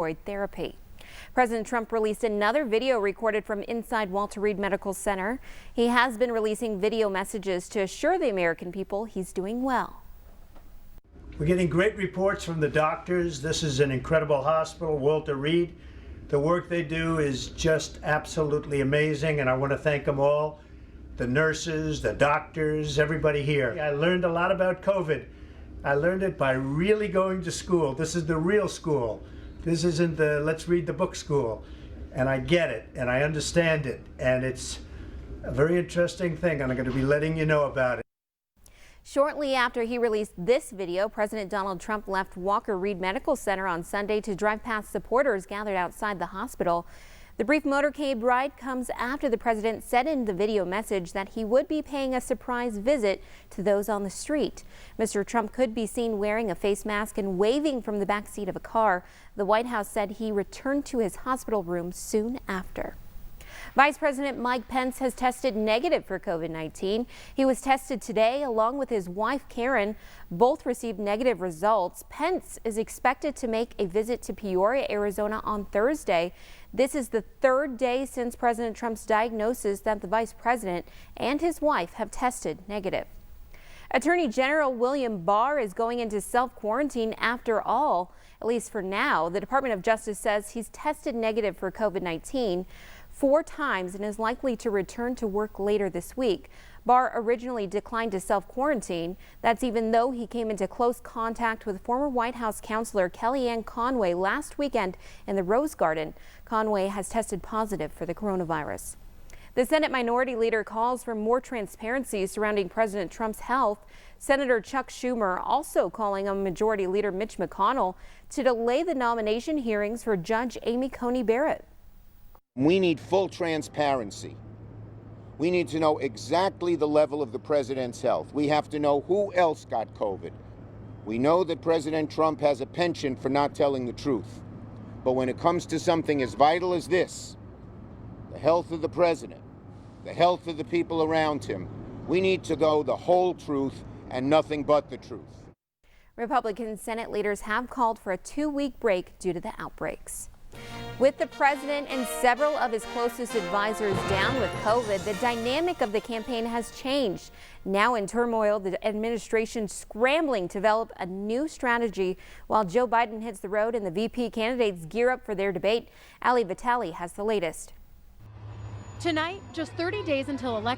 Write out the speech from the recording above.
corticosteroid therapy. President Trump released another video recorded from inside Walter Reed Medical Center. He has been releasing video messages to assure the American people he's doing well. We're getting great reports from the doctors. This is an incredible hospital, Walter Reed. The work they do is just absolutely amazing, and I want to thank them all. The nurses, the doctors, everybody here. I learned a lot about COVID. I learned it by really going to school. This is the real school. This isn't the let's read the book school. And I get it, and I understand it, and it's a very interesting thing, and I'm going to be letting you know about it. Shortly after he released this video, President Donald Trump left Walter Reed Medical Center on Sunday to drive past supporters gathered outside the hospital. The brief motorcade ride comes after the president said in the video message that he would be paying a surprise visit to those on the street. Mr. Trump could be seen wearing a face mask and waving from the back seat of a car. The White House said he returned to his hospital room soon after. Vice President Mike Pence has tested negative for COVID-19. He was tested today along with his wife Karen. Both received negative results. Pence is expected to make a visit to Peoria, Arizona on Thursday. This is the third day since President Trump's diagnosis that the vice president and his wife have tested negative. Attorney General William Barr is going into self-quarantine after all, at least for now. The Department of Justice says he's tested negative for COVID-19 4 times and is likely to return to work later this week. Barr originally declined to self-quarantine. That's even though he came into close contact with former White House counselor Kellyanne Conway last weekend in the Rose Garden. Conway has tested positive for the coronavirus. The Senate Minority Leader calls for more transparency surrounding President Trump's health. Senator Chuck Schumer also calling on Majority Leader Mitch McConnell to delay the nomination hearings for Judge Amy Coney Barrett. We need full transparency. We need to know exactly the level of the president's health. We have to know who else got COVID. We know that President Trump has a penchant for not telling the truth. But when it comes to something as vital as this, the health of the president, the health of the people around him, we need to go the whole truth and nothing but the truth. Republican Senate leaders have called for a 2-week break due to the outbreaks. With the president and several of his closest advisors down with COVID, the dynamic of the campaign has changed. Now in turmoil, the administration scrambling to develop a new strategy while Joe Biden hits the road and the VP candidates gear up for their debate. Ali Vitale has the latest. Tonight, just 30 days until election.